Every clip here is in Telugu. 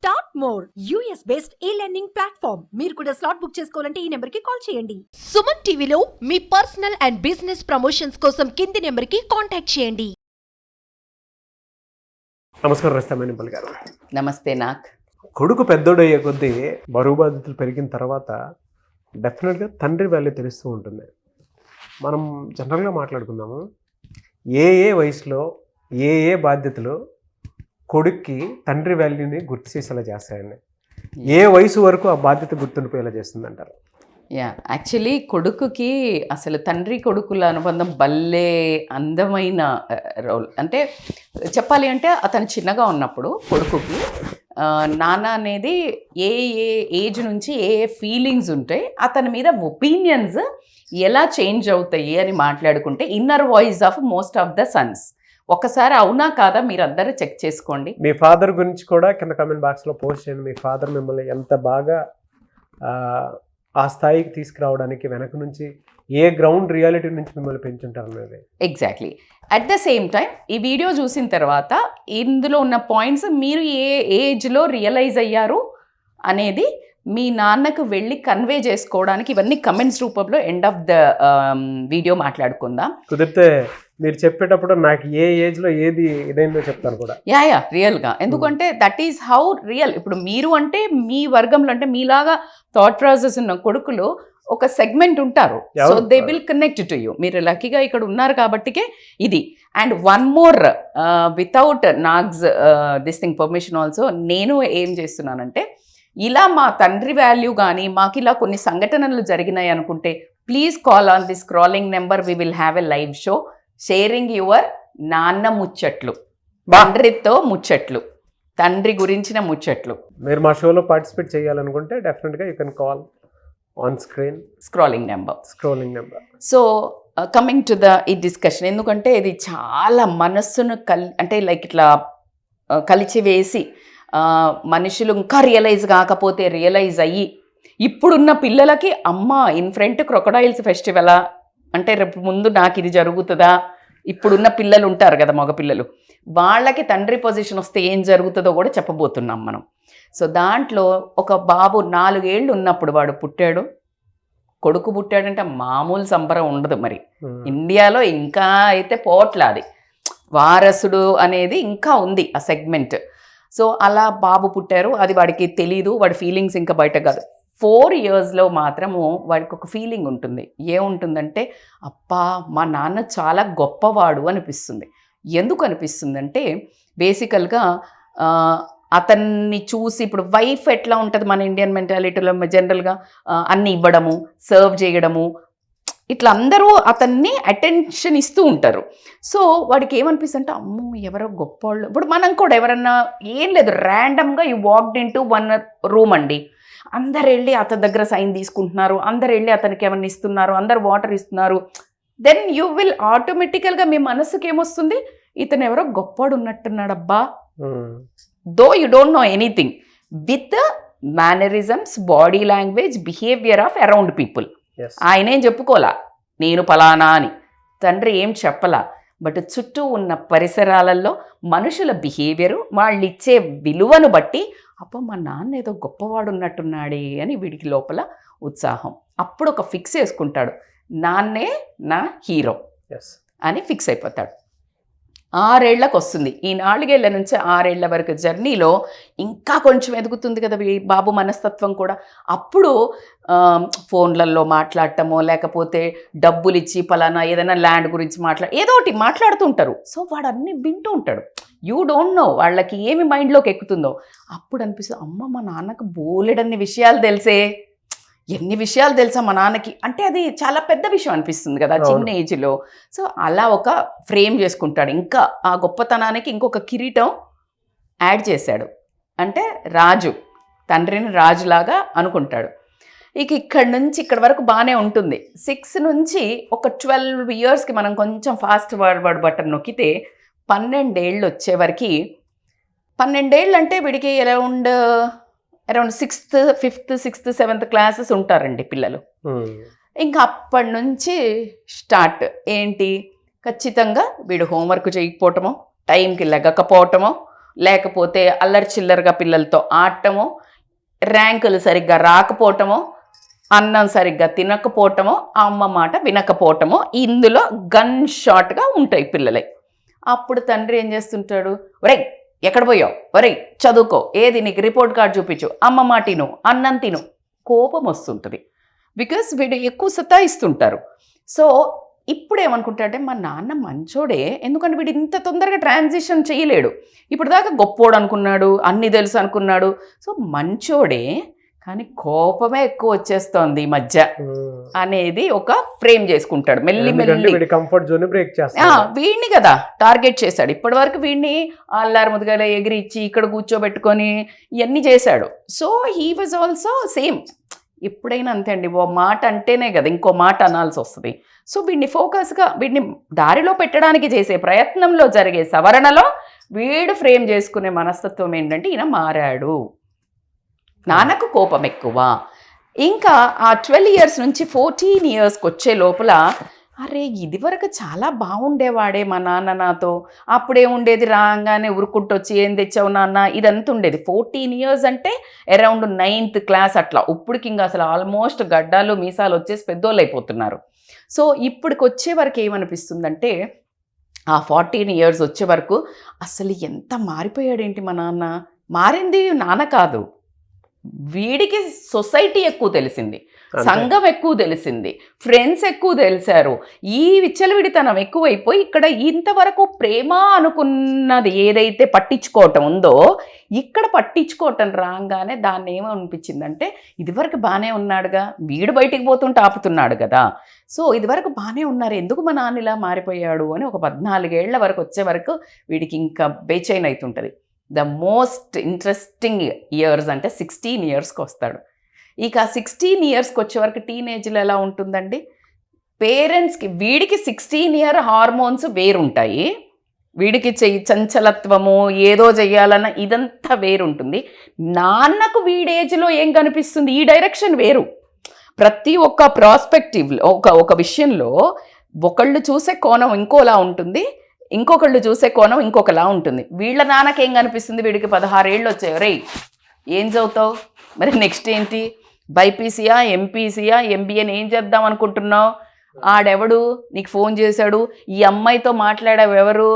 Start more US based e-learning platform. మీరు కూడా స్లాట్ బుక్ చేసుకోవాలంటే ఈ నెంబర్కి కాల్ చేయండి. సుమన్ టీవీలో మీ పర్సనల్ అండ్ బిజినెస్ ప్రమోషన్స్ కోసం కింది నెంబర్కి కాంటాక్ట్ చేయండి. నమస్కారం రస్తామేనిపల్లి గారు. నమస్తే. నాకు కొడుకు పెద్దోడయ్యే కొద్దీ బరువు బాధ్యతలు పెరిగిన తర్వాత డెఫినెట్గా తండ్రి వాల్యూ తెలుస్తూ ఉంటుంది. మనం జనరల్గా మాట్లాడుకుందాము, ఏ వయసులో ఏ బాధ్యతలు కొడుక్కి తండ్రి వాల్యూని గుర్తు చేసేలా చేస్తాయండి? ఏ వయసు వరకు ఆ బాధ్యత గుర్తుండిపోయేలా చేస్తుంది అంటారు? యాక్చువల్లీ కొడుకుకి అసలు తండ్రి కొడుకుల అనుబంధం భలే అందమైన రోల్. అంటే చెప్పాలి అంటే అతను చిన్నగా ఉన్నప్పుడు కొడుకుకి నాన్న అనేది ఏ ఏజ్ నుంచి ఏ ఫీలింగ్స్ ఉంటాయి, అతని మీద ఒపీనియన్స్ ఎలా చేంజ్ అవుతాయి అని మాట్లాడుకుంటే inner voice of most of the Sons. ఒకసారి అవునా కాదా మీరు అందరూ చెక్ చేసుకోండి. మీ ఫాదర్ గురించి కూడా కింద కామెంట్ బాక్స్లో పోస్ట్ చేయండి. మీ ఫాదర్ మిమ్మల్ని ఎంత బాగా ఆ స్థాయికి తీసుకురావడానికి వెనక నుంచి ఏ గ్రౌండ్ రియాలిటీ నుంచి మిమ్మల్ని పెంచుంటారు అనేది. Exactly. At the same time ఈ వీడియో చూసిన తర్వాత ఇందులో ఉన్న పాయింట్స్ మీరు ఏ ఏజ్లో రియలైజ్ అయ్యారు అనేది మీ నాన్నకు వెళ్ళి కన్వే చేసుకోవడానికి ఇవన్నీ కమెంట్స్ రూపంలో ఎండ్ ఆఫ్ ద వీడియో మాట్లాడుకుందాం. కుదిరితే మీరు చెప్పేటప్పుడు నాకు ఏ ఏజ్లో ఏది ఇదైందో చెప్తాను కూడా. రియల్గా. ఎందుకంటే దట్ ఈస్ హౌ రియల్. ఇప్పుడు మీరు అంటే మీ వర్గంలో అంటే మీలాగా థాట్ ప్రాసెస్ ఉన్న కొడుకులు ఒక సెగ్మెంట్ ఉంటారు. So they will connect to you. మీరు లక్కీగా ఇక్కడ ఉన్నారు కాబట్టికే ఇది. And one more without nags this thing permission also నేను ఏం చేస్తున్నానంటే, ఇలా మా తండ్రి వాల్యూ కానీ మాకు ఇలా కొన్ని సంఘటనలు జరిగినాయి అనుకుంటే please call on the scrolling number. We will have a live show sharing your నాన్న ముచ్చట్లు, తండ్రితో ముచ్చట్లు, తండ్రి గురించిన ముచ్చట్లు. మీరు మా షోలో పార్టిసిపేట్ చేయాలనుకుంటే డెఫినెట్గా you can call on screen scrolling number. So coming to the ఈ డిస్కషన్, ఎందుకంటే ఇది చాలా మనస్సును అంటే లైక్ ఇట్లా కలిచివేసి మనుషులు ఇంకా రియలైజ్ కాకపోతే రియలైజ్ అయ్యి ఇప్పుడున్న పిల్లలకి అమ్మ ఇన్ఫ్రంట్ క్రొకడైల్స్ ఫెస్టివలా అంటే రేపు ముందు నాకు ఇది జరుగుతుందా, ఇప్పుడున్న పిల్లలు ఉంటారు కదా మగపిల్లలు, వాళ్ళకి తండ్రి పొజిషన్ వస్తే ఏం జరుగుతుందో కూడా చెప్పబోతున్నాం మనం. సో దాంట్లో ఒక బాబు 4 ఏళ్ళు ఉన్నప్పుడు వాడు పుట్టాడు. కొడుకు పుట్టాడంటే మామూలు సంబరం ఉండదు. మరి ఇండియాలో ఇంకా అయితే పోట్లా, అది వారసుడు అనేది ఇంకా ఉంది ఆ సెగ్మెంట్. సో అలా బాబు పుట్టారు. అది వాడికి తెలీదు, వాడి ఫీలింగ్స్ ఇంకా బయట కాదు. 4 ఇయర్స్లో మాత్రము వాడికి ఒక ఫీలింగ్ ఉంటుంది. ఏముంటుందంటే, అప్పా మా నాన్న చాలా గొప్పవాడు అనిపిస్తుంది. ఎందుకు అనిపిస్తుందంటే బేసికల్గా అతన్ని చూసి, ఇప్పుడు వైఫ్ ఎట్లా ఉంటుంది మన ఇండియన్ మెంటాలిటీలో జనరల్గా అన్ని ఇవ్వడము, సర్వ్ చేయడము, ఇట్లా అందరూ అతన్ని అటెన్షన్ ఇస్తూ ఉంటారు. సో వాడికి ఏమనిపిస్తుంది అంటే, అమ్మో ఎవరో గొప్పవాళ్ళు. ఇప్పుడు మనం కూడా ఎవరన్నా ఏం లేదు ర్యాండమ్గా you walked in to one room అండి, అందరు వెళ్ళి అతని దగ్గర సైన్ తీసుకుంటున్నారు, అందరు వెళ్ళి అతనికి ఏమన్నా ఇస్తున్నారు, అందరు వాటర్ ఇస్తున్నారు. దెన్ యూ విల్ ఆటోమేటికల్గా మీ మనసుకి ఏమొస్తుంది, ఇతను ఎవరో గొప్పవాడు ఉన్నట్టున్నాడు అబ్బా. Though you don't know anything with mannerisms, body language, behaviour of around people. ఆయన ఏం చెప్పుకోలా నేను ఫలానా అని, తండ్రి ఏం చెప్పలా. బట్ చుట్టూ ఉన్న పరిసరాలలో మనుషుల బిహేవియరు, వాళ్ళు ఇచ్చే విలువను బట్టి అప్ప మా నాన్న ఏదో గొప్పవాడు ఉన్నట్టున్నాడే అని వీడికి లోపల ఉత్సాహం. అప్పుడు ఒక ఫిక్స్ చేసుకుంటాడు, నాన్నే నా హీరో అని ఫిక్స్ అయిపోతాడు. 6 ఏళ్లకు వస్తుంది. ఈ 4 ఏళ్ల నుంచి 6 ఏళ్ల వరకు జర్నీలో ఇంకా కొంచెం ఎదుగుతుంది కదా ఈ బాబు మనస్తత్వం కూడా. అప్పుడు ఫోన్లలో మాట్లాడటమో లేకపోతే డబ్బులు ఇచ్చి పలానా ఏదైనా ల్యాండ్ గురించి ఏదో ఒకటి మాట్లాడుతూ ఉంటారు. సో వాడు అన్నీ వింటూ ఉంటాడు. యూ డోంట్ నో వాళ్ళకి ఏమి మైండ్లోకి ఎక్కుతుందో. అప్పుడు అనిపిస్తుంది, అమ్మ మా నాన్నకు బోలెడన్ని విషయాలు తెలిసే, ఎన్ని విషయాలు తెలుసా మా నాన్నకి అంటే అది చాలా పెద్ద విషయం అనిపిస్తుంది కదా చిన్న ఏజ్లో. సో అలా ఒక ఫ్రేమ్ చేసుకుంటాడు. ఇంకా ఆ గొప్పతనానికి ఇంకొక కిరీటం యాడ్ చేశాడు. అంటే రాజు, తండ్రిని రాజులాగా అనుకుంటాడు. ఇక ఇక్కడి నుంచి ఇక్కడి వరకు బాగానే ఉంటుంది. 6 నుంచి ఒక 12 ఇయర్స్కి మనం కొంచెం ఫాస్ట్ ఫార్వర్డ్ బటన్ నొక్కితే 12 ఏళ్ళు వచ్చేవరకు, 12 ఏళ్ళు అంటే వీడికి around 6th, 5th, 6th, 7th classes ఉంటారండి పిల్లలు. ఇంకా అప్పటి నుంచి స్టార్ట్ ఏంటి, ఖచ్చితంగా వీడు హోంవర్క్ చేయకపోవటమో, టైంకి లెగకపోవటమో, లేకపోతే అల్లరి చిల్లరగా పిల్లలతో ఆడటమో, ర్యాంకులు సరిగ్గా రాకపోవటమో, అన్నం సరిగ్గా తినకపోవటమో, అమ్మ మాట వినకపోవటమో ఇందులో గన్ షాట్గా ఉంటాయి పిల్లలే. అప్పుడు తండ్రి ఏం చేస్తుంటాడు, ఒరేయ్ ఎక్కడ పోయావు, ఒరేయ్ చదువుకో, ఏది నీకు రిపోర్ట్ కార్డు చూపించు, అమ్మ మాట తిను, అన్నం తిను. కోపం వస్తుంటుంది, బికాస్ వీడు ఎక్కువ సతాయిస్తుంటారు. సో ఇప్పుడు ఏమనుకుంటాడంటే మా నాన్న మంచోడే, ఎందుకంటే వీడు ఇంత తొందరగా ట్రాన్సిషన్ చేయలేడు, ఇప్పుడు దాకా గొప్పోడు అనుకున్నాడు, అన్నీ తెలుసు అనుకున్నాడు. సో మంచోడే కానీ కోపమే ఎక్కువ వచ్చేస్తోంది ఈ మధ్య అనేది ఒక ఫ్రేమ్ చేసుకుంటాడు మెల్లి కంఫర్ట్ జోన్ బ్రేక్ చేస్తాడు. వీడిని కదా టార్గెట్ చేశాడు ఇప్పటి వరకు, వీడిని అల్లారు ముదుగా ఎగిరిచ్చి ఇక్కడ కూర్చోబెట్టుకొని ఇవన్నీ చేశాడు. So he was also same. ఎప్పుడైనా అంతే అండి, ఓ మాట అంటేనే కదా ఇంకో మాట అనాల్సి వస్తుంది. సో వీడిని ఫోకస్గా వీడిని దారిలో పెట్టడానికి చేసే ప్రయత్నంలో జరిగే సవరణలో వీడు ఫ్రేమ్ చేసుకునే మనస్తత్వం ఏంటంటే ఈయన మారాడు, నాన్నకు కోపం ఎక్కువ. ఇంకా ఆ 12 years నుంచి 14 yearsకి వచ్చే లోపల అరే ఇదివరకు చాలా బాగుండేవాడే మా నాన్న నాతో, అప్పుడే ఉండేది రాగానే ఉరుకుంటూ వచ్చి ఏం తెచ్చావు నాన్న ఇదంతా ఉండేది. 14 years అంటే అరౌండ్ 9th class అట్లా. ఇప్పటికి ఇంకా అసలు ఆల్మోస్ట్ గడ్డాలు మీసాలు వచ్చేసి పెద్దోళ్ళు అయిపోతున్నారు. సో ఇప్పటికి వచ్చే వరకు ఏమనిపిస్తుందంటే ఆ 14 years వచ్చే వరకు అసలు ఎంత మారిపోయాడేంటి మా నాన్న. మారింది నాన్న కాదు, వీడికి సొసైటీ ఎక్కువ తెలిసింది, సంఘం ఎక్కువ తెలిసింది, ఫ్రెండ్స్ ఎక్కువ తెలిసారు, ఈ విచ్చలవిడితనం ఎక్కువైపోయి ఇక్కడ ఇంతవరకు ప్రేమ అనుకున్నది ఏదైతే పట్టించుకోవటం ఉందో ఇక్కడ పట్టించుకోవటం రాగానే దాన్ని ఏమనిపించిందంటే ఇదివరకు బాగానే ఉన్నాడుగా, వీడు బయటికి పోతుంటే ఆపుతున్నాడు కదా, సో ఇదివరకు బాగానే ఉన్నారు, ఎందుకు మా నాన్న ఇలా మారిపోయాడు అని ఒక 14 ఏళ్ల వరకు వచ్చే వరకు వీడికి ఇంకా బేచైన్ అవుతుంటుంది. ద మోస్ట్ ఇంట్రెస్టింగ్ ఇయర్స్ అంటే 16 yearsకి వస్తాడు. ఇక 16 yearsకి వచ్చే వరకు టీనేజ్లో ఎలా ఉంటుందండి, పేరెంట్స్కి వీడికి 16 year హార్మోన్స్ వేరుంటాయి, వీడికి చంచలత్వము ఏదో చెయ్యాలన్న ఇదంతా వేరుంటుంది. నాన్నకు వీడేజ్లో ఏం కనిపిస్తుంది ఈ డైరెక్షన్ వేరు. ప్రతి ఒక్క ప్రాస్పెక్టివ్లో ఒక విషయంలో ఒకళ్ళు చూసే కోణం ఇంకోలా ఉంటుంది, ఇంకొకళ్ళు చూసే కోణం ఇంకొకలా ఉంటుంది. వీళ్ళ నాన్నకేం కనిపిస్తుంది, వీడికి 16 ఏళ్ళు వచ్చాయి, రే ఏం చదువుతావు, మరి నెక్స్ట్ ఏంటి, బైపీసీయా ఎంపీసీయా ఎంబీఏని ఏం చేద్దాం అనుకుంటున్నావు, ఆడెవడు నీకు ఫోన్ చేశాడు, ఈ అమ్మాయితో మాట్లాడావు ఎవరు,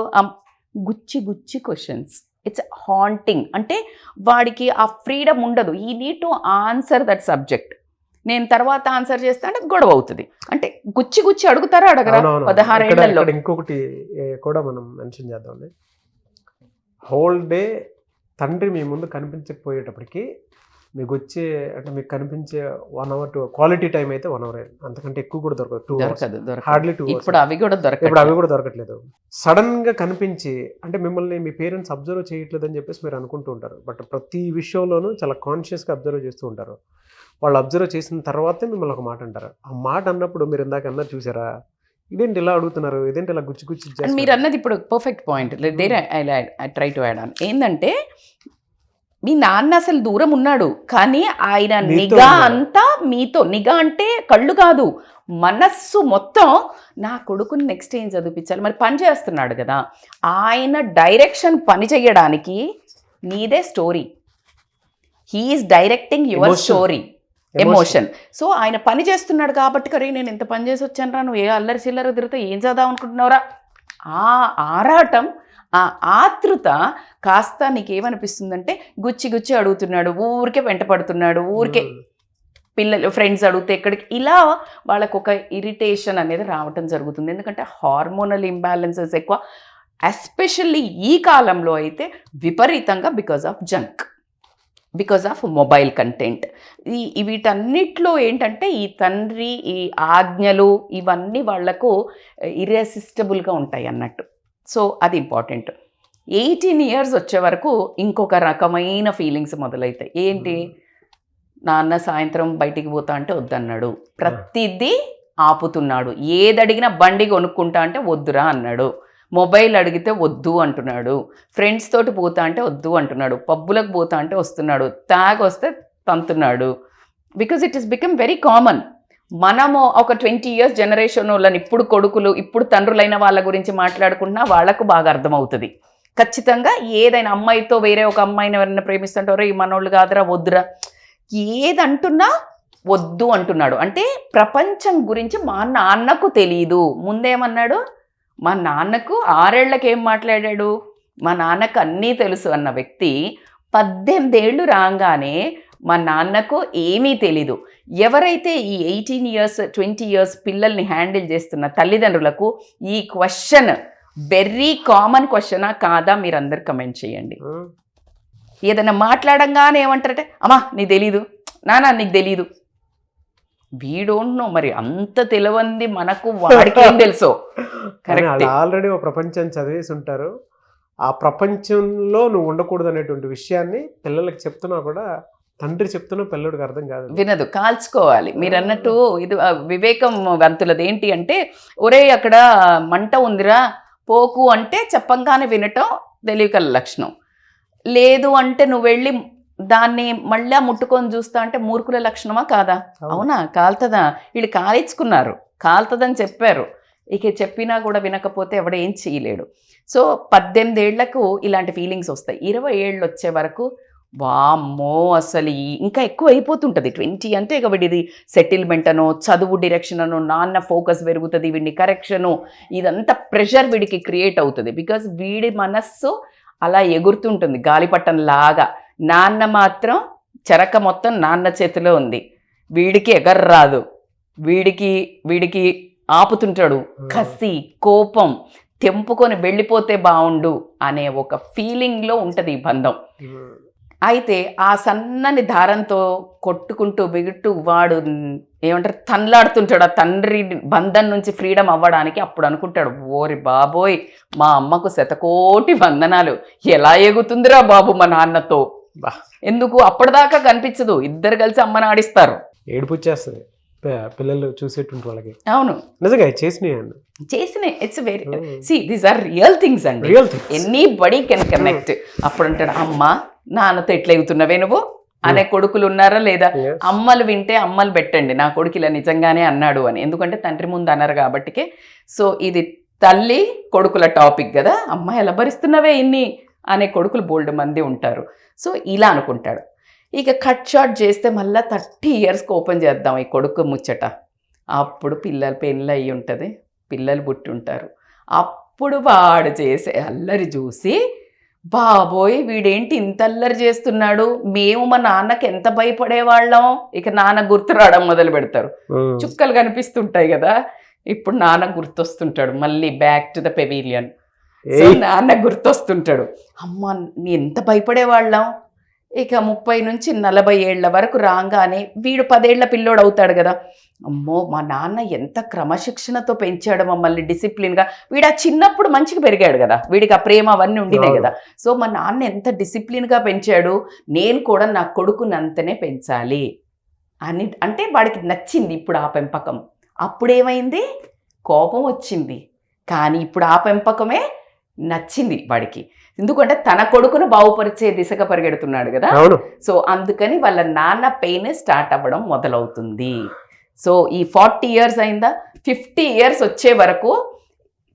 గుచ్చి గుచ్చి క్వశ్చన్స్. It's haunting. అంటే వాడికి ఆ ఫ్రీడమ్ ఉండదు, ఈ need to answer that subject, నేను తర్వాత ఆన్సర్ చేస్తా అంటే గొడవ అవుతుంది. అంటే గుచ్చి గుచ్చి అడుగుతారా అడగరా 16 ఏళ్లలో. ఇంకొకటి కూడా మనం మెన్షన్ చేద్దామండి, హోల్ డే తండ్రి మీ ముందు కనిపించకపోయేటప్పటికి మీకు వచ్చే అంటే మీకు కనిపించే 1 hour క్వాలిటీ టైం అయితే 1 hour, అంతకంటే ఎక్కువ కూడా దొరకదు, 2 hours, హార్డ్లీ 2 hours. ఇప్పుడు అవి కూడా దొరకట్లేదు. సడన్ గా కనిపించి అంటే మిమ్మల్ని మీ పేరెంట్స్ అబ్జర్వ్ చేయట్లేదు అని చెప్పేసి మీరు అనుకుంటూ ఉంటారు, బట్ ప్రతి విషయంలోనూ చాలా కాన్షియస్గా అబ్జర్వ్ చేస్తూ ఉంటారు. వాళ్ళు అబ్జర్వ్ చేసిన తర్వాతే మిమ్మల్ని ఒక మాట అంటారు. ఆ మాట అన్నప్పుడు మీరు ఇందాక అన్నారు చూసారా, ఇదేంటి ఇలా అడుగుతున్నారు, ఇదేంటి ఇలా గుచ్చి గుచ్చి. మీరు అన్నది ఇప్పుడు perfect point. I try to add on. ఏంటంటే మీ నాన్న అసలు దూరం ఉన్నాడు కానీ ఆయన నిఘా అంతా మీతో, నిఘా అంటే కళ్ళు కాదు మనస్సు మొత్తం నా కొడుకుని నెక్స్ట్ ఏం చదివించాలి, మరి పని చేస్తున్నాడు కదా, ఆయన డైరెక్షన్ పని చేయడానికి నీదే story, he's directing your story, emotion. So ఆయన పని చేస్తున్నాడు కాబట్టి కరే నేను ఎంత పని చేసి వచ్చాను రా, నువ్వు ఏ అల్లరి చిల్లర తిరిగితే ఏం చదువు అనుకుంటున్నావురా, ఆ ఆరాటం ఆ ఆతృత కాస్త నీకేమనిపిస్తుందంటే గుచ్చి గుచ్చి అడుగుతున్నాడు, ఊరికే వెంట పడుతున్నాడు, ఊరికే పిల్లలు ఫ్రెండ్స్ అడిగితే ఎక్కడికి, ఇలా వాళ్ళకు ఒక ఇరిటేషన్ అనేది రావటం జరుగుతుంది. ఎందుకంటే హార్మోనల్ ఇంబ్యాలెన్సెస్ ఎక్కువ, ఎస్పెషల్లీ ఈ కాలంలో అయితే విపరీతంగా because of junk, because of mobile content. వీటన్నిటిలో ఏంటంటే ఈ తండ్రి ఈ ఆజ్ఞలు ఇవన్నీ వాళ్లకు ఇర్రెసిస్టబుల్గా ఉంటాయి అన్నట్టు. సో అది ఇంపార్టెంట్. 18 years వచ్చే వరకు ఇంకొక రకమైన ఫీలింగ్స్ మొదలవుతాయి. ఏంటి, నాన్న సాయంత్రం బయటికి పోతా అంటే వద్దన్నాడు, ప్రతిదీ ఆపుతున్నాడు, ఏది అడిగినా బండి కొనుక్కుంటా అంటే వద్దురా అన్నాడు, మొబైల్ అడిగితే వద్దు అంటున్నాడు, ఫ్రెండ్స్ తోటి పోతా అంటే వద్దు అంటున్నాడు, పబ్బులకు పోతా అంటే వస్తున్నాడు, వస్తే తంతున్నాడు. Because it is become very common. మనము ఒక 20 years జనరేషన్ వాళ్ళని ఇప్పుడు కొడుకులు ఇప్పుడు తండ్రులైన వాళ్ళ గురించి మాట్లాడుకుంటున్నా వాళ్ళకు బాగా అర్థమవుతుంది. ఖచ్చితంగా ఏదైనా అమ్మాయితో వేరే ఒక అమ్మాయిని ఎవరైనా ప్రేమిస్తుంటారో ఈ మనోళ్ళు కాదురా వద్దురా ఏదంటున్నా వద్దు అంటున్నాడు. అంటే ప్రపంచం గురించి మా నాన్నకు తెలీదు. ముందేమన్నాడు, మా నాన్నకు 6 ఏళ్లకు ఏం మాట్లాడాడు, మా నాన్నకు అన్నీ తెలుసు అన్న వ్యక్తి 18 ఏళ్ళు రాగానే మా నాన్నకు ఏమీ తెలీదు. ఎవరైతే ఈ 18 years 20 years పిల్లల్ని హ్యాండిల్ చేస్తున్న తల్లిదండ్రులకు ఈ క్వశ్చన్ వెరీ కామన్ క్వశ్చనా కాదా మీరందరు కమెంట్ చేయండి. ఏదైనా మాట్లాడంగానే ఏమంటారంటే అమ్మా నీకు తెలీదు, నానా నీకు తెలీదు. We don't know. మరి అంత తెలియంది మనకు వాడికి ఏం తెలుసో. ఆల్రెడీ ఒక ప్రపంచం చదివేసి ఉంటారు. ఆ ప్రపంచంలో నువ్వు ఉండకూడదు అనేటువంటి విషయాన్ని పిల్లలకి చెప్తున్నా కూడా తండ్రి చెప్తున్నా పిల్లడికి అర్థం కాదు, వినదు, కాల్చుకోవాలి. మీరు అన్నట్టు ఇది వివేకం వంతులది. ఏంటి అంటే ఒరే అక్కడ మంట ఉందిరా పోకు అంటే చెప్పంగానే వినటం తెలివికల లక్షణం. లేదు అంటే నువ్వు వెళ్ళి దాన్ని మళ్ళా ముట్టుకొని చూస్తా అంటే మూర్ఖుల లక్షణమా కాదా? అవునా? కాలుతుందా? వీళ్ళు కాల్చుకున్నారు, కాలుతుందని చెప్పారు. ఇక చెప్పినా కూడా వినకపోతే ఎవడ ఏం చేయలేడు. సో 18 ఏళ్లకు ఇలాంటి ఫీలింగ్స్ వస్తాయి. 20 ఏళ్ళు వచ్చే వరకు వామ్మో అసలు ఇంకా ఎక్కువ అయిపోతుంటుంది. 20 అంటే ఇక వీడిది సెటిల్మెంట్ అనో చదువు డైరెక్షన్ అనో నాన్న ఫోకస్ పెరుగుతుంది, వీడిని కరెక్షను ఇదంతా ప్రెషర్ వీడికి క్రియేట్ అవుతుంది. బికాజ్ వీడి మనస్సు అలా ఎగురుతుంటుంది గాలిపట్టం లాగా. నాన్న మాత్రం చెరక మొత్తం నాన్న చేతిలో ఉంది. వీడికి ఎగర్రాదు, వీడికి ఆపుతుంటాడు. కసి కోపం తెంపుకొని వెళ్ళిపోతే బాగుండు అనే ఒక ఫీలింగ్లో ఉంటుంది ఈ బంధం. అయితే ఆ సన్నని దారంతో కొట్టుకుంటూ బిగుట్టు వాడు ఏమంటారు తన్లాడుతుంటాడు ఆ తండ్రి బంధం నుంచి ఫ్రీడమ్ అవ్వడానికి. అప్పుడు అనుకుంటాడు ఓరి బాబోయ్ మా అమ్మకు శతకోటి వందనాలు, ఎలా ఎగుతుందిరా బాబు మా నాన్నతో. ఎందుకు అప్పటిదాకా కనిపించదు, ఇద్దరు కలిసి అమ్మని ఆడిస్తారు. ఏడుపు వచ్చేస్తుంది పిల్లలు చూసేటువంటి వాళ్ళకి. అవును నిజంగా చేసినాయి. It's very see these are real things అండి. Anybody can connect. అప్పుడు అంటాడు అమ్మ నాన్నతో ఎట్లా ఎగుతున్నవే నువ్వు అనే కొడుకులు ఉన్నారా లేదా? అమ్మలు వింటే అమ్మలు పెట్టండి నా కొడుకు ఇలా నిజంగానే అన్నాడు అని. ఎందుకంటే తండ్రి ముందు అన్నారు కాబట్టికే. సో ఇది తల్లి కొడుకుల టాపిక్ కదా. అమ్మ ఎలా భరిస్తున్నవే ఇన్ని అనే కొడుకులు బోల్డ్ మంది ఉంటారు. సో ఇలా అనుకుంటాడు. ఇక కట్ షార్ట్ చేస్తే మళ్ళీ 30 yearsకి ఓపెన్ చేద్దాం ఈ కొడుకు ముచ్చట. అప్పుడు పిల్లలు పెళ్ళి అయ్యి ఉంటుంది, పిల్లలు పుట్టి ఉంటారు. అప్పుడు వాడు చేసే అల్లరి చూసి బాబోయ్ వీడేంటి ఇంత అల్లరి చేస్తున్నాడు, మేము మా నాన్నకి ఎంత భయపడేవాళ్ళం. ఇక నాన్న గుర్తు రావడం మొదలు పెడతారు. చుక్కలు కనిపిస్తుంటాయి కదా. ఇప్పుడు నాన్న గుర్తొస్తుంటాడు మళ్ళీ back to the pavilion. So నాన్న గుర్తొస్తుంటాడు, అమ్మ నీ ఎంత భయపడేవాళ్ళం. ఇక 30 నుంచి 40 ఏళ్ల వరకు రాగానే వీడు 10 ఏళ్ల పిల్లోడు అవుతాడు కదా. అమ్మో మా నాన్న ఎంత క్రమశిక్షణతో పెంచాడు మమ్మల్ని డిసిప్లిన్గా. వీడు ఆ చిన్నప్పుడు మంచిగా పెరిగాడు కదా, వీడికి ఆ ప్రేమ అవన్నీ ఉండినాయి కదా. సో మా నాన్న ఎంత డిసిప్లిన్గా పెంచాడు, నేను కూడా నా కొడుకుని అంతనే పెంచాలి అని అంటే వాడికి నచ్చింది ఇప్పుడు ఆ పెంపకం. అప్పుడేమైంది కోపం వచ్చింది, కానీ ఇప్పుడు ఆ పెంపకమే నచ్చింది వాడికి. ఎందుకంటే తన కొడుకును బాగుపరిచే దిశగా పరిగెడుతున్నాడు కదా. సో అందుకని వాళ్ళ నాన్న పెయిన్ స్టార్ట్ అవ్వడం మొదలవుతుంది. సో ఈ 40 years అయిందా, 50 years వచ్చే వరకు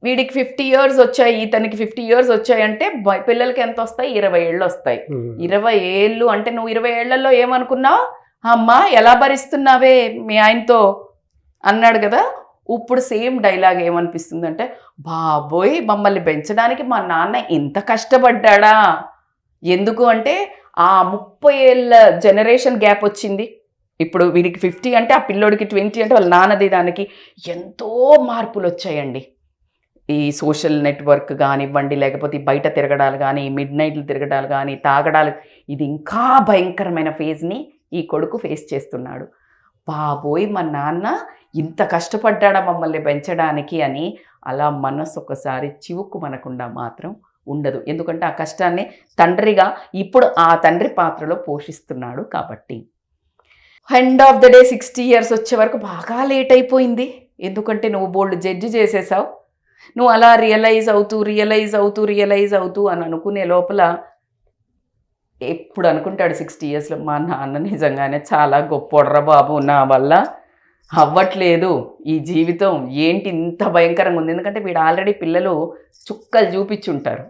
వీడికి 50 years వచ్చాయి, ఇతనికి 50 years వచ్చాయంటే పిల్లలకి ఎంత వస్తాయి? 20 ఏళ్ళు వస్తాయి. 20 ఏళ్ళు అంటే నువ్వు 20 ఏళ్లలో ఏమనుకున్నావు, అమ్మా ఎలా భరిస్తున్నావే మీ ఆయనతో అన్నాడు కదా. ఇప్పుడు సేమ్ డైలాగ్ ఏమనిపిస్తుంది అంటే బాబోయ్ మమ్మల్ని పెంచడానికి మా నాన్న ఇంత కష్టపడ్డా. ఎందుకు అంటే ఆ 30 ఏళ్ళ జనరేషన్ గ్యాప్ వచ్చింది. ఇప్పుడు వీడికి 50 అంటే ఆ పిల్లోడికి 20 అంటే వాళ్ళ నాన్నది దానికి ఎంతో మార్పులు వచ్చాయండి. ఈ సోషల్ నెట్వర్క్ కానివ్వండి, లేకపోతే బయట తిరగడాలు కానీ, మిడ్ నైట్లు తిరగడాలు కానీ, తాగడాలు, ఇది ఇంకా భయంకరమైన ఫేజ్ని ఈ కొడుకు ఫేస్ చేస్తున్నాడు. బాబోయ్ మా నాన్న ఇంత కష్టపడ్డా మమ్మల్ని పెంచడానికి అని అలా మనసు ఒకసారి చివుక్కు మనకుండా మాత్రం ఉండదు. ఎందుకంటే ఆ కష్టాన్ని తండ్రిగా ఇప్పుడు ఆ తండ్రి పాత్రలో పోషిస్తున్నాడు కాబట్టి. End of the day 60 years వచ్చే వరకు బాగా లేట్ అయిపోయింది. ఎందుకంటే నువ్వు బోల్డ్ జడ్జి చేసేసావు. నువ్వు అలా రియలైజ్ అవుతూ అని అనుకునే లోపల ఎప్పుడు అనుకుంటాడు 60 yearsలో మా నాన్న నిజంగానే చాలా గొప్పోడ్రా బాబు, నా వల్ల అవ్వట్లేదు ఈ జీవితం, ఏంటి ఇంత భయంకరంగా ఉంది. ఎందుకంటే వీడు ఆల్రెడీ పిల్లలు చుక్కలు చూపించుంటారు.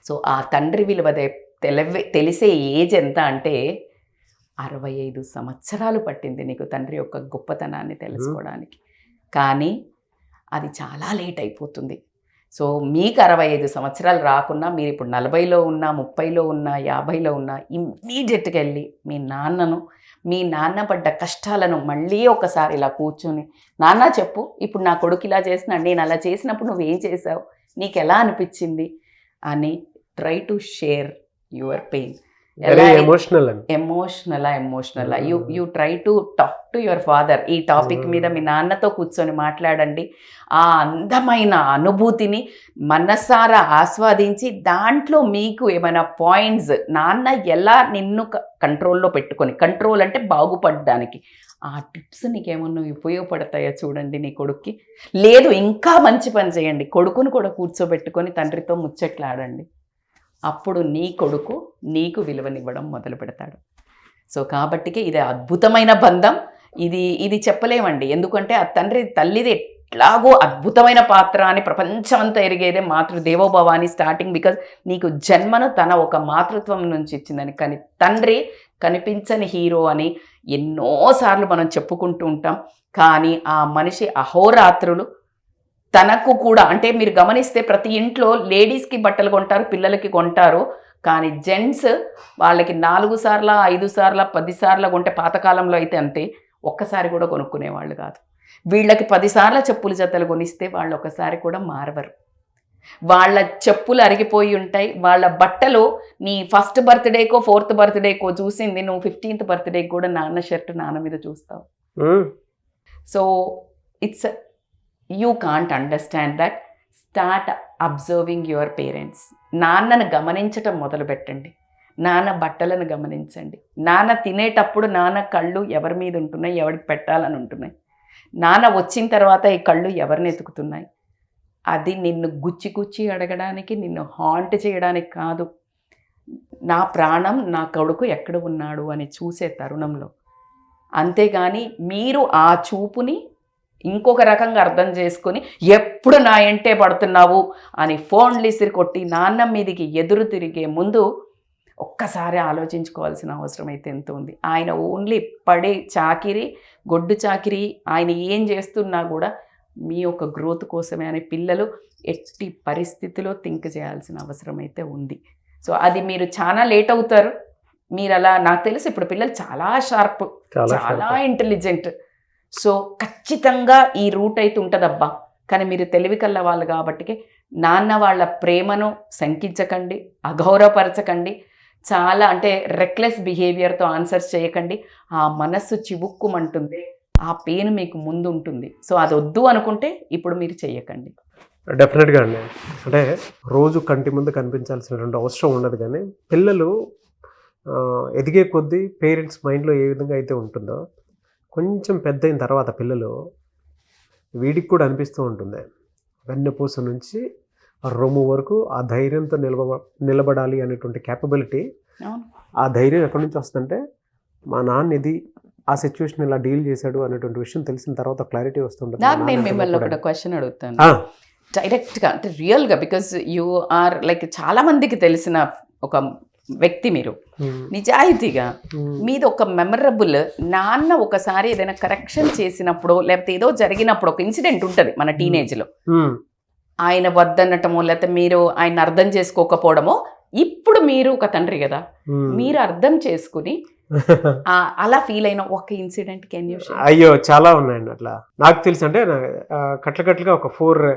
సో ఆ తండ్రి విలువ తెలిసే ఏజ్ ఎంత అంటే 65 సంవత్సరాలు పట్టింది నీకు తండ్రి యొక్క గొప్పతనాన్ని తెలుసుకోవడానికి. కానీ అది చాలా లేట్ అయిపోతుంది. సో మీకు 65 సంవత్సరాలు రాకున్నా మీరు ఇప్పుడు 40లో ఉన్నా, 30లో ఉన్నా, 50లో ఉన్నా ఇమ్మీడియట్గా వెళ్ళి మీ నాన్న పడ్డ కష్టాలను మళ్ళీ ఒకసారి ఇలా కూర్చొని, నాన్న చెప్పు, ఇప్పుడు నా కొడుకు ఇలా చేస్తున్నాడు, నేను అలా చేసినప్పుడు నువ్వేం చేసావు, నీకు ఎలా అనిపించింది అని try to share your pain. Emotional you try to talk to your father. ఈ టాపిక్ మీద మీ నాన్నతో కూర్చొని మాట్లాడండి. ఆ అందమైన అనుభూతిని మనసారా ఆస్వాదించి దాంట్లో మీకు ఏమైనా పాయింట్స్, నాన్న ఎలా నిన్ను కంట్రోల్లో పెట్టుకొని, కంట్రోల్ అంటే బాగుపడడానికి, ఆ టిప్స్ నీకేమన్నా ఉపయోగపడతాయో చూడండి నీ కొడుక్కి. లేదు ఇంకా మంచి పని చేయండి, కొడుకును కూడా కూర్చోబెట్టుకొని తండ్రితో ముచ్చట్లాడండి. అప్పుడు నీ కొడుకు నీకు విలువనివ్వడం మొదలు పెడతాడు. సో కాబట్టికే ఇది అద్భుతమైన బంధం. ఇది చెప్పలేమండి. ఎందుకంటే ఆ తల్లిది ఎట్లాగో అద్భుతమైన పాత్ర అని ప్రపంచమంతా ఎరిగేదే మాతృదేవోభవ అని స్టార్టింగ్. బికాజ్ నీకు జన్మను తన ఒక మాతృత్వం నుంచి ఇచ్చిందని. కానీ తండ్రి కనిపించని హీరో అని ఎన్నోసార్లు మనం చెప్పుకుంటూ ఉంటాం. కానీ ఆ మనిషి అహోరాత్రులు తనకు కూడా, అంటే మీరు గమనిస్తే ప్రతి ఇంట్లో లేడీస్కి బట్టలు కొంటారు, పిల్లలకి కొంటారు. కానీ జెంట్స్ వాళ్ళకి 4 సార్లు 5 సార్లు 10 సార్లు కొంటే, పాతకాలంలో అయితే అంతే, ఒక్కసారి కూడా కొనుక్కునేవాళ్ళు కాదు. వీళ్ళకి 10 సార్లు చెప్పులు జతలు కొనిస్తే వాళ్ళు ఒకసారి కూడా మారవరు. వాళ్ళ చెప్పులు అరిగిపోయి ఉంటాయి. వాళ్ళ బట్టలు నీ ఫస్ట్ బర్త్డేకో 4th బర్త్డేకో చూసింది నువ్వు 15th బర్త్డేకి కూడా నాన్న షర్ట్ నాన్న మీద చూస్తావు. So it's you can't understand that. Start observing your parents. నాన్నను గమనించటం మొదలు పెట్టండి. నాన్న బట్టలను గమనించండి. నాన్న తినేటప్పుడు నాన్న కళ్ళు ఎవరి మీద ఉంటున్నాయి, ఎవరికి పెట్టాలని ఉంటున్నాయి. నాన్న వచ్చిన తర్వాత ఈ కళ్ళు ఎవరిని ఎతుకుతున్నాయి. అది నిన్ను గుచ్చి అడగడానికి, నిన్ను హాంట్ చేయడానికి కాదు. నా ప్రాణం నా కొడుకు ఎక్కడ ఉన్నాడు అని చూసే తరుణంలో. అంతేగాని మీరు ఆ చూపుని ఇంకొక రకంగా అర్థం చేసుకొని ఎప్పుడు నా ఎంటే పడుతున్నావు అని ఫోన్లు ఇసిరి కొట్టి నాన్న మీదికి ఎదురు తిరిగే ముందు ఒక్కసారి ఆలోచించుకోవాల్సిన అవసరం అయితే ఎంత ఉంది. ఆయన ఓన్లీ పడే చాకిరి, గొడ్డు చాకిరి, ఆయన ఏం చేస్తున్నా కూడా మీ యొక్క గ్రోత్ కోసమే అని పిల్లలు ఎట్టి పరిస్థితిలో థింక్ చేయాల్సిన అవసరం అయితే ఉంది. సో అది మీరు చాలా లేట్ అవుతారు. మీరు అలా, నాకు తెలుసు ఇప్పుడు పిల్లలు చాలా షార్ప్, చాలా ఇంటెలిజెంట్. సో ఖచ్చితంగా ఈ రూట్ అయితే ఉంటుందబ్బా. కానీ మీరు తెలివి కల్ల వాళ్ళు కాబట్టి నాన్న వాళ్ళ ప్రేమను శంకించకండి, అగౌరవపరచకండి, చాలా అంటే రెక్లెస్ బిహేవియర్తో ఆన్సర్స్ చేయకండి. ఆ మనస్సు చివుక్కుమంటుంది, ఆ పెయిన్ మీకు ముందు ఉంటుంది. సో అది వద్దు అనుకుంటే ఇప్పుడు మీరు చెయ్యకండి. డెఫినెట్గా అండి. అంటే రోజు కంటి ముందు కనిపించాల్సినటువంటి అవసరం ఉండదు. కానీ పిల్లలు ఎదిగే కొద్దీ పేరెంట్స్ మైండ్లో ఏ విధంగా అయితే ఉంటుందో, కొంచెం పెద్ద అయిన తర్వాత పిల్లలు వీడికి కూడా అనిపిస్తూ ఉంటుంది. వెన్నపూస నుంచి రొమ్ము వరకు ఆ ధైర్యంతో నిలబడాలి అనేటువంటి క్యాపబిలిటీ. ఆ ధైర్యం ఎక్కడి నుంచి వస్తుందంటే, మా నాన్న ఇది ఆ సిచ్యువేషన్ ఇలా డీల్ చేశాడు అనేటువంటి విషయం తెలిసిన తర్వాత క్లారిటీ వస్తుంటుంది. నేను మిమ్మల్ని ఒక క్వశ్చన్ అడుగుతాను డైరెక్ట్గా, అంటే రియల్గా. బికాజ్ యూ ఆర్ లైక్ చాలా మందికి తెలిసిన ఒక వ్యక్తి మీరు, నిజాయితీగా. మీది ఒక మెమరబుల్, నాన్న ఒకసారి ఏదైనా కరెక్షన్ చేసినప్పుడు లేకపోతే ఏదో జరిగినప్పుడు ఒక ఇన్సిడెంట్ ఉంటుంది మన టీనేజ్లో, ఆయన వద్దనటమో లేకపోతే మీరు ఆయన అర్థం చేసుకోకపోవడమో. ఇప్పుడు మీరు ఒక తండ్రి కదా, మీరు అర్థం చేసుకుని అలా ఫీల్ అయిన ఒక ఇన్సిడెంట్ కెన్ యూ షేర్? అయ్యో చాలా ఉన్నాయండి అట్లా. నాకు తెలుసు, అంటే కట్లకట్లుగా ఒక 4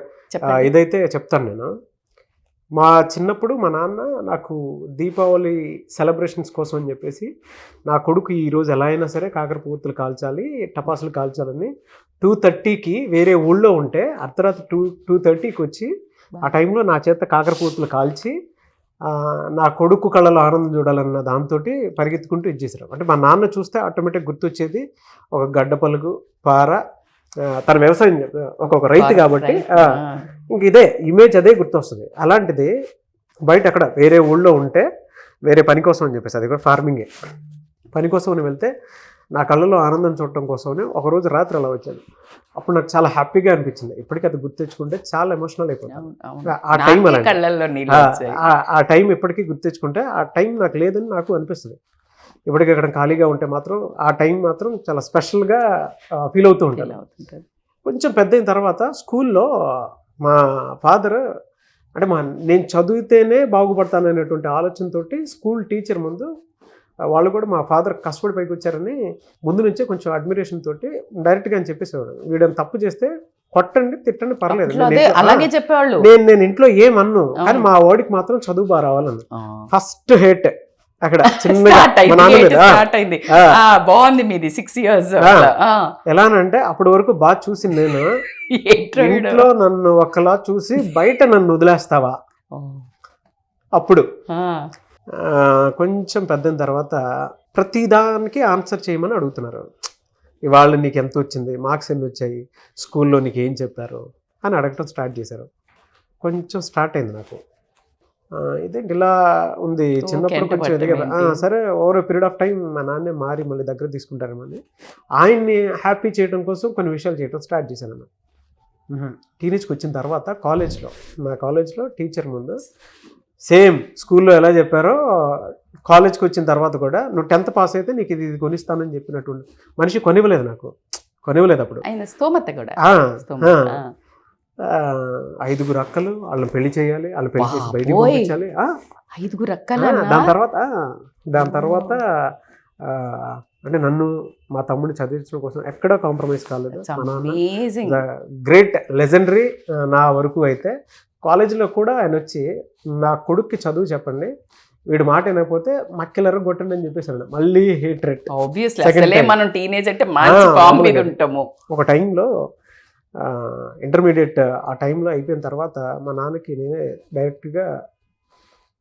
ఇదైతే చెప్తాను నేను. మా చిన్నప్పుడు మా నాన్న నాకు దీపావళి సెలబ్రేషన్స్ కోసం అని చెప్పేసి, నా కొడుకు ఈరోజు ఎలా అయినా సరే కాకరపువ్వుతులు కాల్చాలి, టపాసులు కాల్చాలని 2:30కి వేరే ఊళ్ళో ఉంటే అర్ధరాత్రి 2:30కి వచ్చి ఆ టైంలో నా చేత కాకరపువ్వుతులు కాల్చి నా కొడుకు కళ్ళలో ఆనందం చూడాలన్న దాంతో పరిగెత్తుకుంటూ ఇచ్చేసారు. అంటే మా నాన్న చూస్తే ఆటోమేటిక్ గుర్తొచ్చేది ఒక గడ్డ పలుగు, పార, తన వ్యవసాయం, ఒక రైతు కాబట్టి ఇంక ఇదే ఇమేజ్, అదే గుర్తొస్తుంది. అలాంటిది బయట అక్కడ వేరే ఊళ్ళో ఉంటే వేరే పని కోసం అని చెప్పేసి, అది కూడా ఫార్మింగే పని కోసం అని వెళ్తే నా కళ్ళలో ఆనందం చూడటం కోసమని ఒకరోజు రాత్రి అలా వచ్చాను. అప్పుడు నాకు చాలా హ్యాపీగా అనిపించింది. ఇప్పటికీ అది గుర్తు తెచ్చుకుంటే చాలా ఎమోషనల్ అయిపోతాను. ఆ టైం అలా కళ్ళల్లో నీళ్ళు వచ్చాయి. ఆ టైం ఇప్పటికీ గుర్తు తెచ్చుకుంటే ఆ టైం నాకు లేదని నాకు అనిపిస్తుంది. ఇప్పటికీ ఎక్కడ ఖాళీగా ఉంటే మాత్రం ఆ టైం మాత్రం చాలా స్పెషల్గా ఫీల్ అవుతూ ఉంటాను. కొంచెం పెద్ద అయిన తర్వాత స్కూల్లో మా ఫాదర్ అంటే నేను చదివితేనే బాగుపడతాను అనేటువంటి ఆలోచనతోటి స్కూల్ టీచర్ ముందు వాళ్ళు కూడా మా ఫాదర్ కష్టపడి పైకి వచ్చారని ముందు నుంచే కొంచెం అడ్మిరేషన్ తోటి డైరెక్ట్గా అని చెప్పేసేవాడు. వీడని తప్పు చేస్తే కొట్టండి తిట్టండి పర్లేదు, అలాగే చెప్పేవాళ్ళు. నేను ఇంట్లో ఏమన్ను, కానీ మా వాడికి మాత్రం చదువు బాగా రావాలని. ఫస్ట్ హేట్ అక్కడ చిన్నగా బాగుంది మీది 6 years. ఎలానంటే అప్పటి వరకు బాగా చూసి నేను ఇంట్లో నన్ను ఒకలా చూసి బయట నన్ను వదిలేస్తావా, అప్పుడు కొంచెం పెద్ద తర్వాత ప్రతిదానికి ఆన్సర్ చేయమని అడుగుతున్నారు. ఇవాళ నీకు ఎంత వచ్చింది, మార్క్స్ ఎన్ని వచ్చాయి, స్కూల్లో నీకు ఏం చెప్పారు అని అడగటం స్టార్ట్ చేశారు. కొంచెం స్టార్ట్ అయింది నాకు, ఇదేంటి ఇలా ఉంది, చిన్నప్పుడు కొంచెం ఇది కదా, సరే ఓవర్ పీరియడ్ ఆఫ్ టైం మా నాన్నే మారి మళ్ళీ దగ్గర తీసుకుంటారేమని ఆయన్ని హ్యాపీ చేయడం కోసం కొన్ని విషయాలు చేయడం స్టార్ట్ చేశాను అన్న. టీనేజ్కి వచ్చిన తర్వాత మా కాలేజ్లో టీచర్ ముందు సేమ్ స్కూల్లో ఎలా చెప్పారో కాలేజ్కి వచ్చిన తర్వాత కూడా నువ్వు 10th పాస్ అయితే నీకు ఇది కొనిస్తానని చెప్పినటువంటి మనిషి కొనివ్వలేదు అప్పుడు. 5 అక్కలు, వాళ్ళని పెళ్లి చేయాలి, వాళ్ళని పెళ్లి చేసి బయటికి పంపించాలి. 5 అక్కలు. దాని తర్వాత అంటే నన్ను మా తమ్ముడిని చదివించడం కోసం ఎక్కడా కాంప్రమైజ్ కాలేదు. గ్రేట్ లెజెండరీ నా వరకు అయితే. కాలేజీలో కూడా ఆయన వచ్చి నా కొడుక్కి చదువు చెప్పండి, వీడు మాట వినకపోతే మక్కిలర కొట్టండి అని చెప్పేసాడు. మళ్ళీ హేట్రెడ్. ఒక టైంలో ఇంటర్మీడియట్ ఆ టైంలో అయిపోయిన తర్వాత మా నాన్నకి నేనే డైరెక్ట్గా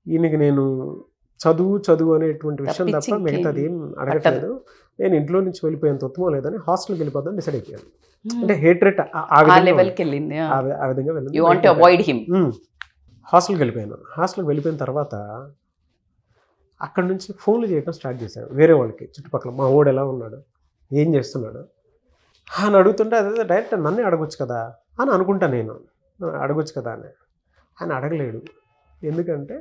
ఈయనకి నేను చదువు అనేటువంటి విషయం తప్ప మిగతాది ఏం అడగట్లేదు, నేను ఇంట్లో నుంచి వెళ్ళిపోయేంత ఉత్తమం లేదని హాస్టల్కి వెళ్ళిపోతాను డిసైడ్ అయిపోయాను. అంటే హేట్రెడ్ ఆ విధంగా హాస్టల్కి వెళ్ళిపోయాను. హాస్టల్కి వెళ్ళిపోయిన తర్వాత అక్కడ నుంచి ఫోన్లు చేయడం స్టార్ట్ చేశాను వేరే వాళ్ళకి, చుట్టుపక్కల మా వాడు ఎలా ఉన్నాడు, ఏం చేస్తున్నాడు అని అడుగుతుంటే అదే డైరెక్ట్ నన్నే అడగొచ్చు కదా అని అనుకుంటా నేను, అడగొచ్చు కదా అని. ఆయన అడగలేడు. ఎందుకంటే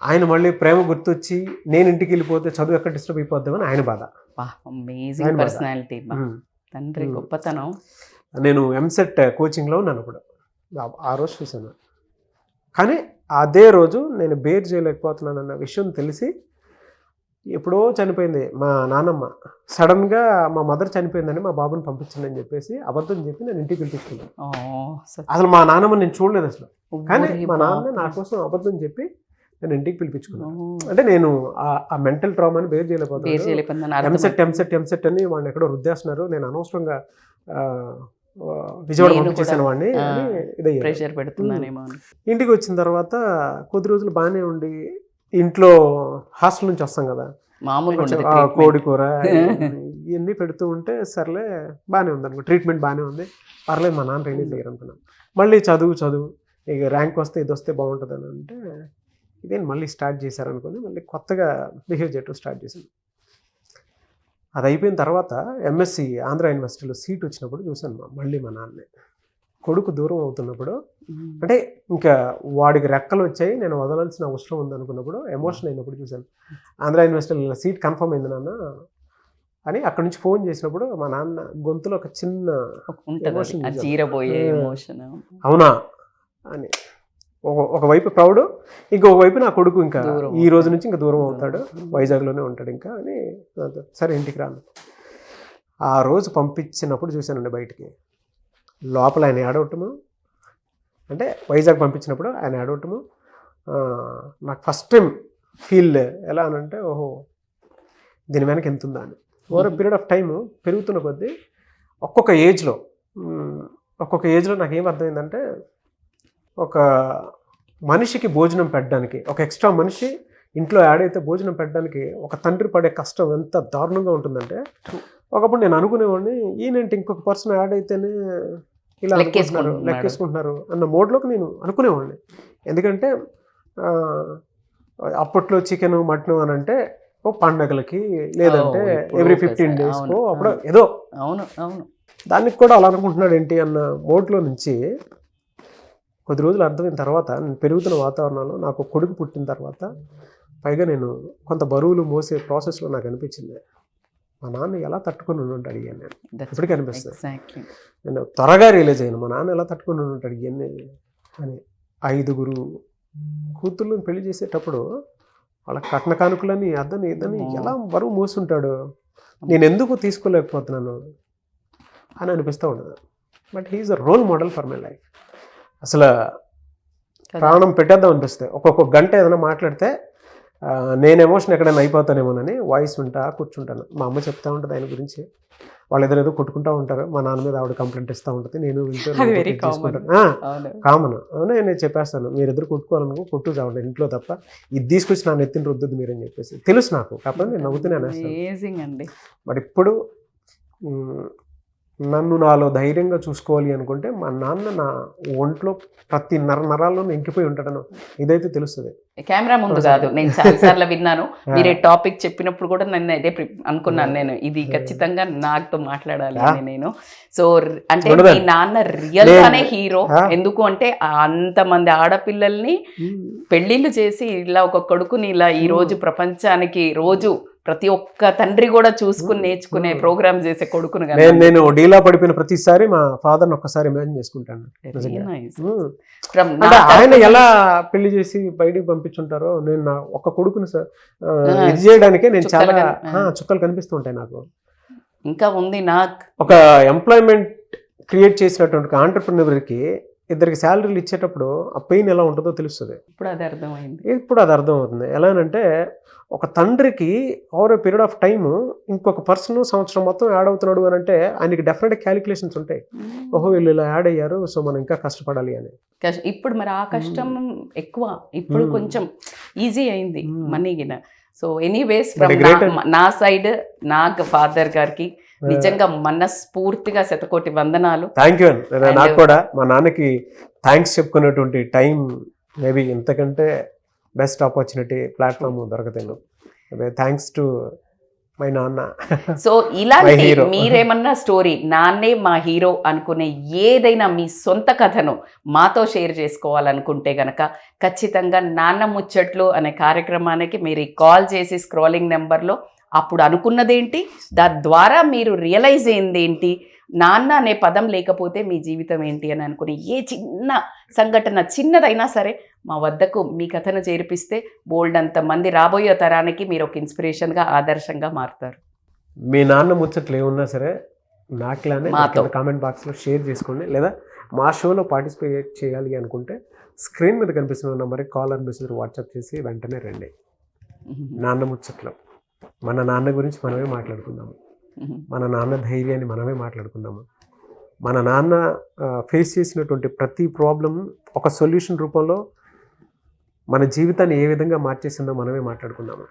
ఆయన మళ్ళీ ప్రేమ గుర్తొచ్చి నేను ఇంటికి వెళ్ళిపోతే చదువు ఎక్కడ డిస్టర్బ్ అయిపోద్దామని ఆయన బాధ. తండ్రి గొప్పతనం. నేను ఎంసెట్ కోచింగ్లో ఉన్నాను అప్పుడు, ఆ రోజు చూశాను. కానీ అదే రోజు నేను బేర్ చేయలేకపోతున్నాను అన్న విషయం తెలిసి, ఎప్పుడో చనిపోయింది మా నాన్నమ్మ, సడన్గా మా మదర్ చనిపోయిందని మా బాబుని పంపించండి అని చెప్పేసి అబద్ధం చెప్పి నేను ఇంటికి పిలిపించుకున్నాను. అసలు మా నాన్నమ్మ నేను చూడలేదు అసలు, కానీ మా నాన్న నా కోసం అబద్ధం చెప్పి నేను ఇంటికి పిలిపించుకున్నాను. అంటే నేను ఆ మెంటల్ ట్రామాని బేర్ చేయలేకపోతున్నాను. ఎంసెట్ అని వాడిని ఎక్కడో రుద్దేస్తున్నారు, నేను అనవసరంగా విజయవాడ పంపించేసాను వాడిని అని ప్రెషర్ పెడుతున్నానేమో. ఇంటికి వచ్చిన తర్వాత కొద్ది రోజులు బాగానే ఉండి, ఇంట్లో హాస్టల్ నుంచి వస్తాం కదా, కోడి కూర ఇవన్నీ పెడుతూ ఉంటే సర్లే బాగానే ఉంది అనుకో, ట్రీట్మెంట్ బాగానే ఉంది, పర్లేదు మా నాన్న రిలీజ్ అయ్యారు అనుకున్నాను. మళ్ళీ చదువు ఇక ర్యాంక్ వస్తే ఇది వస్తే బాగుంటుంది అని అంటే ఇదే మళ్ళీ స్టార్ట్ చేశారనుకుని మళ్ళీ కొత్తగా బిహేవ్ చేయటం స్టార్ట్ చేశాను. అది అయిపోయిన తర్వాత ఎంఎస్సి ఆంధ్ర యూనివర్సిటీలో సీట్ వచ్చినప్పుడు చూశాను మళ్ళీ మా నాన్నే. కొడుకు దూరం అవుతున్నప్పుడు, అంటే ఇంకా వాడికి రెక్కలు వచ్చాయి, నేను వదలాల్సిన అవసరం ఉందనుకున్నప్పుడు, ఎమోషన్ అయినప్పుడు చూశాను. ఆంధ్ర యూనివర్సిటీలో సీట్ కన్ఫర్మ్ అయింది నాన్న అని అక్కడ నుంచి ఫోన్ చేసినప్పుడు మా నాన్న గొంతులో ఒక చిన్న ఎమోషన్, అవునా అని. ఒకవైపు ప్రౌడ్, ఇంకొకవైపు నా కొడుకు ఇంకా ఈ రోజు నుంచి ఇంకా దూరం అవుతాడు, వైజాగ్లోనే ఉంటాడు ఇంకా అని. సరే ఇంటికి రాను. ఆ రోజు పంపించినప్పుడు చూశానండి బయటికి, లోపల ఆయన ఏడవటము, అంటే వైజాగ్ పంపించినప్పుడు ఆయన ఏడవటము నాకు ఫస్ట్ టైం ఫీల్ ఎలా అనంటే, ఓహో దీని వెనక ఎంత ఉందా అని. ఓవర్ పీరియడ్ ఆఫ్ టైము పెరుగుతున్న కొద్దీ ఒక్కొక్క ఏజ్లో నాకు ఏం అర్థమైందంటే, ఒక మనిషికి భోజనం పెట్టడానికి, ఒక ఎక్స్ట్రా మనిషి ఇంట్లో యాడ్ అయితే భోజనం పెట్టడానికి ఒక తండ్రి పడే కష్టం ఎంత దారుణంగా ఉంటుందంటే, ఒకప్పుడు నేను అనుకునేవాడిని ఈయనంటే ఇంకొక పర్సన్ యాడ్ అయితేనే ఇలా లెక్కేసుకుంటున్నారు అన్న మోడ్లోకి నేను అనుకునేవాడిని. ఎందుకంటే అప్పట్లో చికెన్ మటన్ అని అంటే ఓ పండగలకి లేదంటే ఇప్పుడు ఎవ్రీ ఒకసారి, 15 డేస్కో అవును, అప్పుడు అవును. ఏదో అవును దానికి కూడా అలా అనుకుంటున్నాడు ఏంటి అన్న మోడ్లో నుంచి కొద్ది రోజులు అర్థమైన తర్వాత నేను పెరుగుతున్న వాతావరణంలో నాకు కొడుకు పుట్టిన తర్వాత పైగా నేను కొంత బరువులు మోసే ప్రాసెస్లో నాకు అనిపించింది మా నాన్న ఎలా తట్టుకొని ఉంటాడు అడిగాను నేను. ఇప్పటికీ అనిపిస్తుంది. ఎగ్జాక్ట్లీ. నేను త్వరగా రియలైజ్ అయ్యాను మా నాన్న ఎలా తట్టుకొని ఉంటాడు ఇవన్నీ అని. 5 కూతుర్లను పెళ్లి చేసేటప్పుడు వాళ్ళ కట్న కానుకలని అదని ఇదని ఎలా బరువు మోస్తుంటాడు, నేను ఎందుకు తీసుకోలేకపోతున్నాను అని అనిపిస్తూ ఉండదు. But he's a role model for my life. అసలు ప్రాణం పెట్టేద్దాం అనిపిస్తుంది. ఒక్కొక్క గంట ఏదైనా మాట్లాడితే నేను ఎమోషన్ ఎక్కడైనా అయిపోతానేమోనని వాయిస్ వింటా కూర్చుంటాను. మా అమ్మ చెప్తా ఉంటుంది ఆయన గురించి, వాళ్ళు ఏదో కొట్టుకుంటూ ఉంటారు, మా నాన్న మీద ఆవిడ కంప్లైంట్ ఇస్తూ ఉంటుంది, నేను కామన్. నేను చెప్పేస్తాను, మీరిద్దరు కొట్టుకోవాలనుకో కొట్టు చావండి ఇంట్లో తప్ప ఇది తీసుకొచ్చి నా నెత్తిని రుద్దుద్దు మీరని చెప్పేసి తెలుసు నాకు. కాకపోతే నేను నవ్వుతూనే అనేస్తాను. బట్ ఇప్పుడు నన్ను నాలో ధైర్యంగా చూసుకోవాలి అనుకుంటే మా నాన్న నా ఒంట్లో ప్రతి నరాల్లోనూ ఇంకిపోయి ఉంటాడను ఇదైతే తెలుస్తుంది. కెమెరా ముందు కాదు, నేను చాలాసార్లు విన్నాను. మీరు టాపిక్ చెప్పినప్పుడు కూడా నన్ను అదే అనుకున్నాను, నేను ఇది ఖచ్చితంగా నాతో మాట్లాడాలి అని నేను. సో అంటే మీ నాన్న రియల్ గానే హీరో. ఎందుకు అంటే అంతమంది ఆడపిల్లల్ని పెళ్లిళ్ళు చేసి ఇలా ఒక కొడుకుని ఇలా ఈ రోజు ప్రపంచానికి రోజు ప్రతి ఒక్క తండ్రి కూడా చూసుకుని నేర్చుకునే ప్రోగ్రామ్ చేసే కొడుకును. నేను డీలా పడిపోయిన ప్రతిసారి మా ఫాదర్ని ఒక్కసారి ఇమాజిన్ చేసుకుంటాను. ఆయన ఎలా పెళ్లి చేసి బయటికి పంపించుంటారో నేను నా ఒక కొడుకుని ఇది చేయడానికే నేను చాలా చుక్కలు కనిపిస్తూ ఉంటాయి నాకు. ఇంకా ఉంది నాకు ఒక ఎంప్లాయ్మెంట్ క్రియేట్ చేసినటువంటి ఆంటర్ప్రెన్యూర్కి ఇద్దరికి శాలరీలు ఇచ్చేటప్పుడు ఆ పెయిన్ ఎలా ఉంటుందో తెలుస్తుంది. ఇప్పుడు అది అర్థమైంది. ఇప్పుడు అది అర్థమవుతుంది. ఎలా అంటే ఒక తండ్రికి over a period of time ఇంకొక పర్సన్ సంవత్సరం మొత్తం యాడ్ అవుతున్నాడు అని అంటే ఆయనకి డెఫినెట్ క్యాలిక్యులేషన్స్ ఉంటాయి. ఓహో వీళ్ళు ఇలా యాడ్ అయ్యారు, సో మనం ఇంకా కష్టపడాలి అని. ఇప్పుడు మరి ఆ కష్టం ఎక్కువ, ఇప్పుడు కొంచెం ఈజీ అయింది మనీగిన. సో ఎనీవేస్ నా సైడ్ నాకు ఫాదర్ గారికి నిజంగా మనస్ఫూర్తిగా శతకోటి వందనాలు. Thank you. నాకు కూడా మా నాన్నకి థ్యాంక్స్ చెప్పుకునేటువంటి టైం మేబీ ఇంతకంటే బెస్ట్ ఆపర్చునిటీ ప్లాట్ఫామ్ దొరకలేదు. థ్యాంక్స్ టు మై నాన్న. సో ఇలాంటి మీరేమన్నా స్టోరీ నాన్నే మా హీరో అనుకునే ఏదైనా మీ సొంత కథను మాతో షేర్ చేసుకోవాలనుకుంటే గనక ఖచ్చితంగా నాన్న ముచ్చట్లు అనే కార్యక్రమానికి మీరు కాల్ చేసి స్క్రోలింగ్ నెంబర్లో అప్పుడు అనుకున్నదేంటి, దాని ద్వారా మీరు రియలైజ్ అయింది ఏంటి, నాన్న అనే పదం లేకపోతే మీ జీవితం ఏంటి అని అనుకుని ఏ చిన్న సంఘటన చిన్నదైనా సరే మా వద్దకు మీ కథను చేర్పిస్తే బోల్డ్ అంత మంది రాబోయే తరానికి మీరు ఒక ఇన్స్పిరేషన్గా ఆదర్శంగా మారుతారు. మీ నాన్న ముచ్చట్లు ఏమున్నా సరే నాకులానే కామెంట్ బాక్స్లో షేర్ చేసుకోండి. లేదా మా షోలో పార్టిసిపేట్ చేయాలి అనుకుంటే స్క్రీన్ మీద కనిపిస్తున్న నెంబర్కి కాల్ అండ్ మెసేజ్ వాట్సాప్ చేసి వెంటనే రండి. నాన్న ముచ్చట్లో మన నాన్న గురించి మనమే మాట్లాడుకుందాము, మన నాన్న ధైర్యాన్ని మనమే మాట్లాడుకుందాము, మన నాన్న ఫేస్ చేసినటువంటి ప్రతి ప్రాబ్లం ఒక సొల్యూషన్ రూపంలో మన జీవితాన్ని ఏ విధంగా మార్చేసిందో మనమే మాట్లాడుకుందాము.